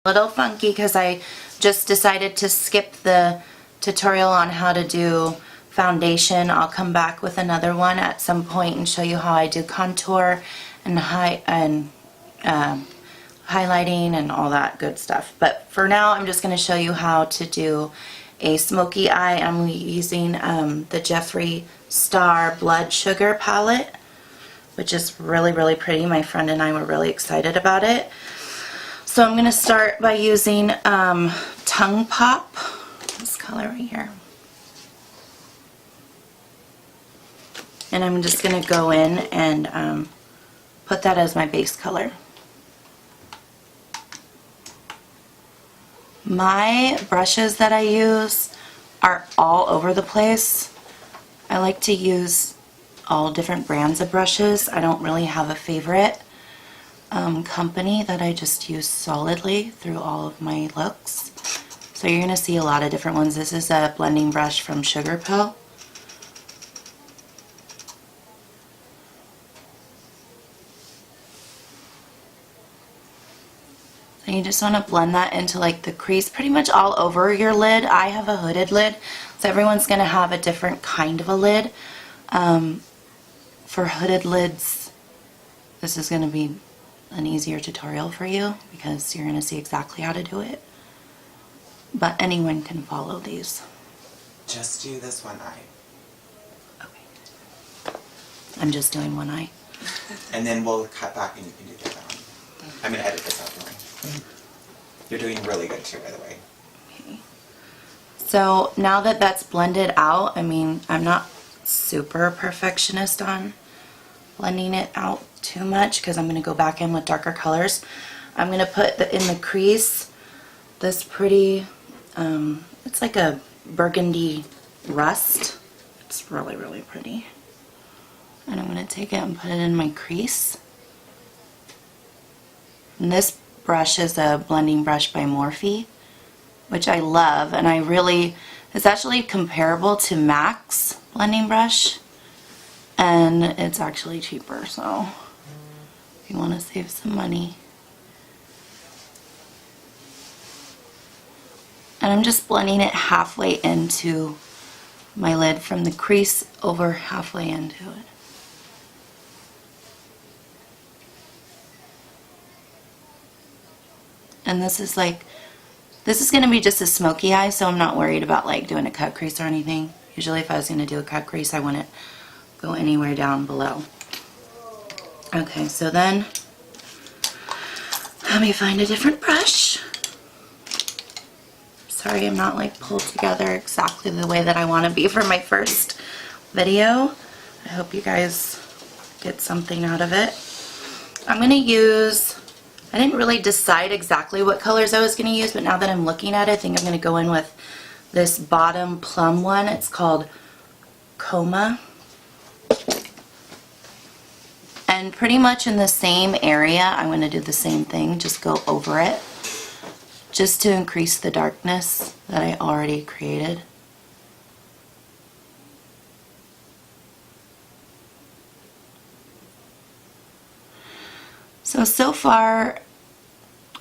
Little funky because I just decided to skip the tutorial on how to do foundation. I'll come back with another one at some point and show you how I do contour and highlighting and all that good stuff. But for now, I'm just going to show you how to do a smoky eye. I'm using the Jeffree Star Blood Sugar palette, which is really, really pretty. My friend and I were really excited about it. So I'm going to start by using Tongue Pop, this color right here. And I'm just going to go in and put that as my base color. My brushes that I use are all over the place. I like to use all different brands of brushes. I don't really have a favorite company that I just use solidly through all of my looks. So you're going to see a lot of different ones. This is a blending brush from Sugarpill. And you just want to blend that into like the crease pretty much all over your lid. I have a hooded lid, so everyone's going to have a different kind of a lid. For hooded lids, this is going to be an easier tutorial for you because you're going to see exactly how to do it. But anyone can follow these. Just do this one eye. Okay. I'm just doing one eye. And then we'll cut back and you can do the other one. I'm going to edit this out for you. You're doing really good too, by the way. Okay. So now that that's blended out, I mean, I'm not super perfectionist on blending it out too much because I'm going to go back in with darker colors. I'm going to put in the crease this pretty, it's like a burgundy rust. It's really, really pretty. And I'm going to take it and put it in my crease. And this brush is a blending brush by Morphe, which I love, and I really, it's actually comparable to MAC's blending brush, and it's actually cheaper, so if you want to save some money. And I'm just blending it halfway into my lid from the crease over halfway into it. And this is like, this is going to be just a smoky eye, so I'm not worried about like doing a cut crease or anything. Usually if I was going to do a cut crease, I wouldn't go anywhere down below. Okay, so then let me find a different brush. Sorry, I'm not like pulled together exactly the way that I want to be for my first video. I hope you guys get something out of it. I'm going to use, I didn't really decide exactly what colors I was going to use, but now that I'm looking at it, I think I'm going to go in with this bottom plum one. It's called Coma. And pretty much in the same area, I'm going to do the same thing, just go over it, just to increase the darkness that I already created. So far,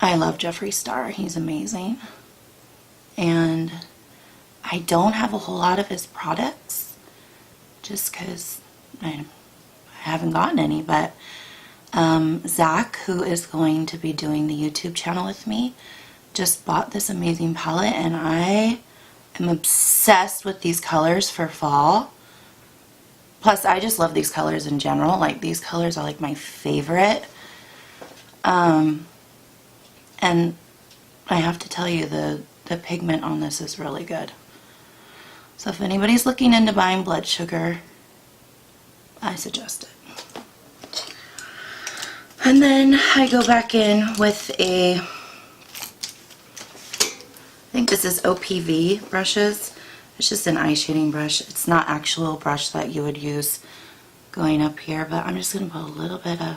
I love Jeffree Star. He's amazing. And I don't have a whole lot of his products just because I haven't gotten any. But Zach, who is going to be doing the YouTube channel with me, just bought this amazing palette, and I am obsessed with these colors for fall. Plus, I just love these colors in general. Like, these colors are like my favorite. And I have to tell you, the pigment on this is really good. So if anybody's looking into buying blood sugar, I suggest it. And then I go back in with I think this is OPV brushes. It's just an eye shading brush. It's not actual brush that you would use going up here, but I'm just going to put a little bit of,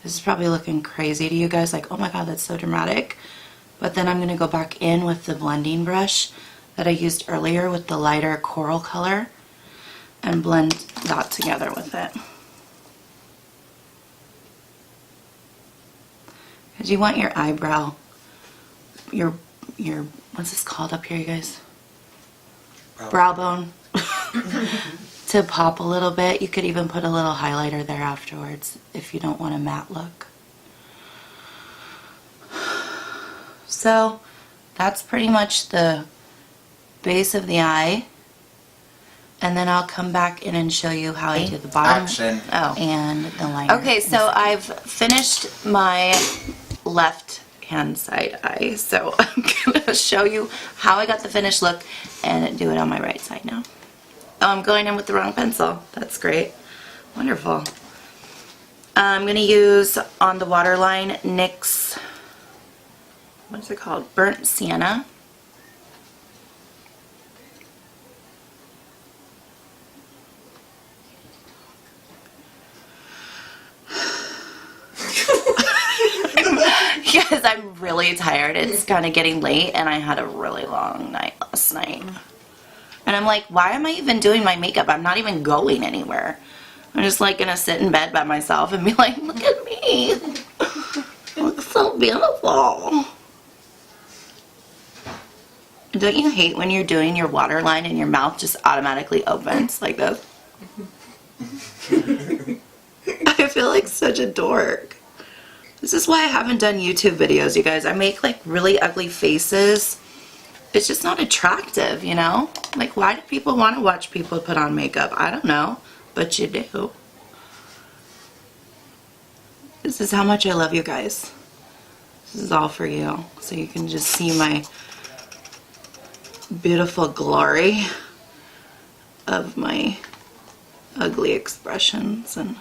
this is probably looking crazy to you guys, like, oh my god, that's so dramatic. But then I'm going to go back in with the blending brush that I used earlier with the lighter coral color and blend that together with it. Because you want your eyebrow what's this called up here, you guys? Brow bone. To pop a little bit. You could even put a little highlighter there afterwards if you don't want a matte look. So that's pretty much the base of the eye. And then I'll come back in and show you how I do the bottom. Action. Oh, and the liner. Okay, so I've finished my left hand side eye. So I'm gonna show you how I got the finished look and do it on my right side now. Oh, I'm going in with the wrong pencil. That's great. Wonderful. I'm gonna use on the waterline NYX, what is it called? Burnt Sienna. Because I'm really tired. It's kind of getting late and I had a really long night last night. And I'm like, why am I even doing my makeup? I'm not even going anywhere. I'm just like gonna sit in bed by myself and be like, look at me. I look so beautiful. Don't you hate when you're doing your waterline and your mouth just automatically opens like this? I feel like such a dork. This is why I haven't done YouTube videos, you guys. I make like really ugly faces. It's just not attractive, you know? Like, why do people want to watch people put on makeup? I don't know, but you do. This is how much I love you guys. This is all for you, so you can just see my beautiful glory of my ugly expressions. And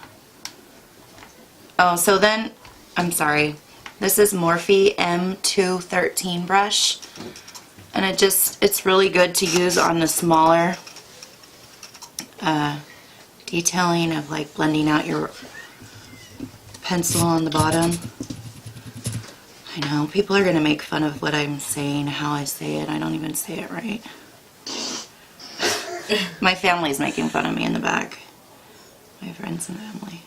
oh, so then, I'm sorry, this is Morphe M213 brush, and it's really good to use on the smaller detailing of like blending out your pencil on the bottom. I know, people are going to make fun of what I'm saying, how I say it. I don't even say it right. My family's making fun of me in the back. My friends and family.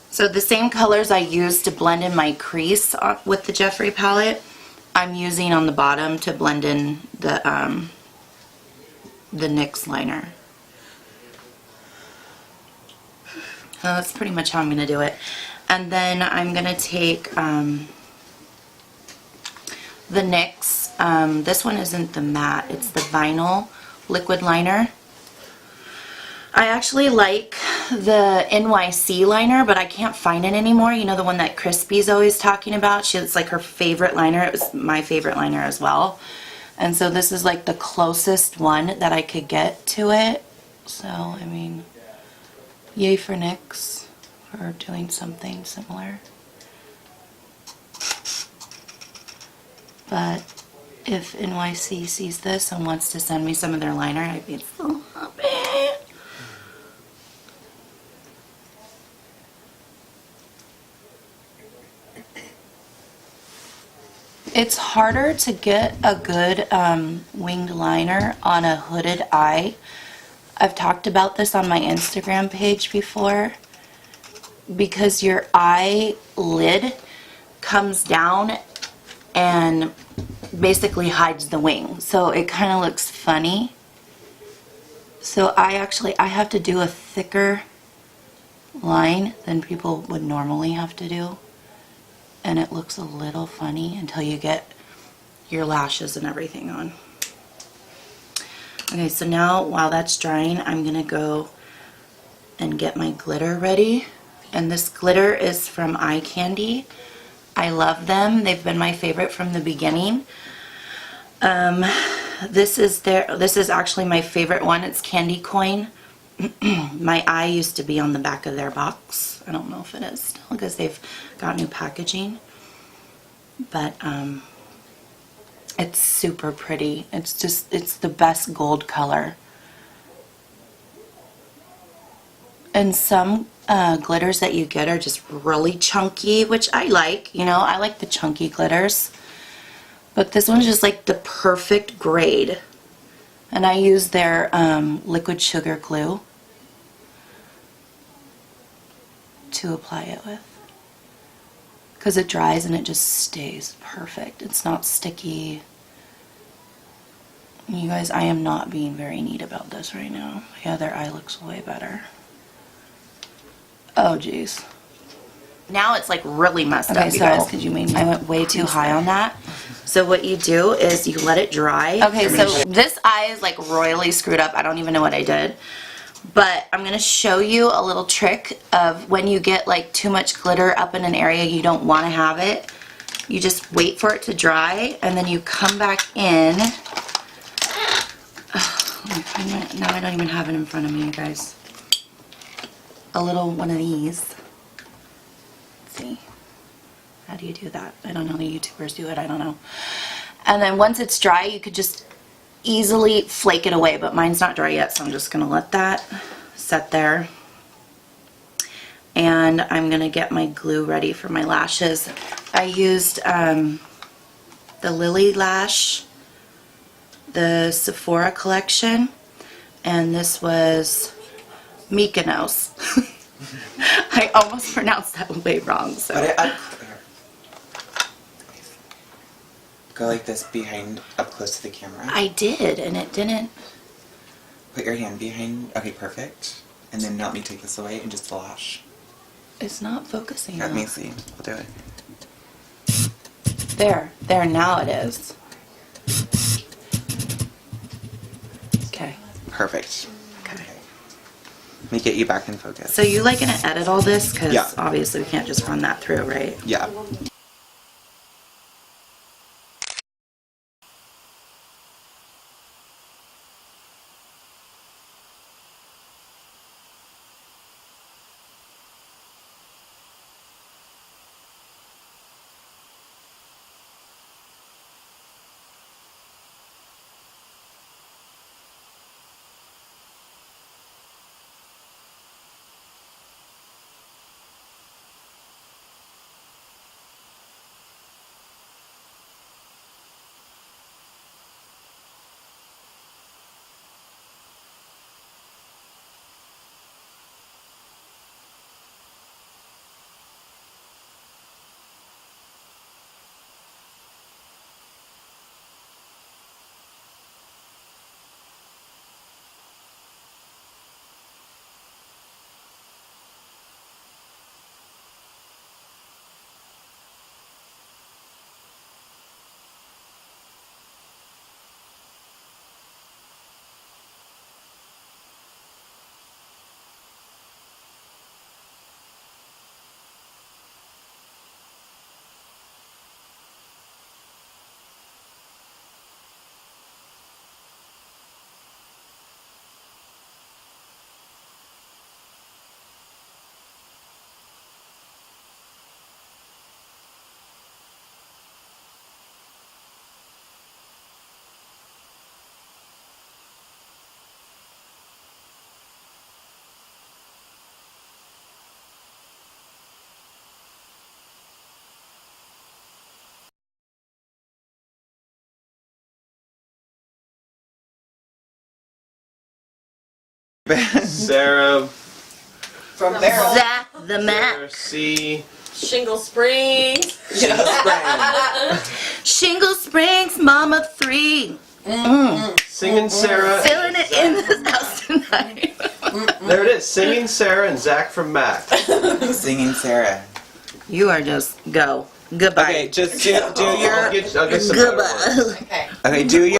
So the same colors I used to blend in my crease with the Jeffree palette, I'm using on the bottom to blend in the NYX liner. So that's pretty much how I'm going to do it. And then I'm going to take the NYX, this one isn't the matte, it's the vinyl liquid liner. I actually like the NYC liner, but I can't find it anymore. You know, the one that Crispy's always talking about? It's like her favorite liner. It was my favorite liner as well. And so this is like the closest one that I could get to it. So, I mean, yay for NYX for doing something similar. But if NYC sees this and wants to send me some of their liner, I'd be so happy. It's harder to get a good winged liner on a hooded eye. I've talked about this on my Instagram page before, because your eyelid comes down and basically hides the wing, so it kind of looks funny. So I have to do a thicker line than people would normally have to do, and it looks a little funny until you get your lashes and everything on. Okay, so now while that's drying, I'm gonna go and get my glitter ready. And this glitter is from Eye Candy. I love them. They've been my favorite from the beginning. This is actually my favorite one. It's Candy Coin. My eye used to be on the back of their box. I don't know if it is still because they've got new packaging. But it's super pretty. It's the best gold color. And some glitters that you get are just really chunky, which I like. You know, I like the chunky glitters. But this one's just like the perfect grade. And I use their liquid sugar glue to apply it with. because it dries and it just stays perfect. It's not sticky. You guys, I am not being very neat about this right now. My other eye looks way better. Oh, jeez. Now it's like really messed up, you guys, because I went way too high on that. So what you do is you let it dry. Okay, so this eye is like royally screwed up. I don't even know what I did. But I'm going to show you a little trick of when you get like too much glitter up in an area you don't want to have it. You just wait for it to dry and then you come back in. Now I don't even have it in front of me, you guys. A little one of these. Let's see. How do you do that? I don't know. The YouTubers do it. I don't know. And then once it's dry, you could just easily flake it away, but mine's not dry yet, so I'm just going to let that set there. And I'm going to get my glue ready for my lashes. I used the Lily Lash, the Sephora collection, and this was Mykonos. I almost pronounced that way wrong. So Put it up. Go like this behind, up close to the camera. I did, and it didn't. Put your hand behind. Okay, perfect. And then let me take this away and just lash. It's not focusing. Let me see. We'll do it. There, now it is. Okay. Perfect. Okay. Let me get you back in focus. So you like gonna edit all this? Because Yeah. obviously we can't just run that through, right? Yeah. Sarah. From there. Zach the Sarah Mac. C. Shingle Springs. Shingle Springs Mama 3. Singing Sarah. Filling it in this house tonight. There it is. Singing Sarah and Zach from Mac. Singing Sarah. You are just go. Goodbye. Okay, just do your. I'll get some. Goodbye. Okay. Okay, do your.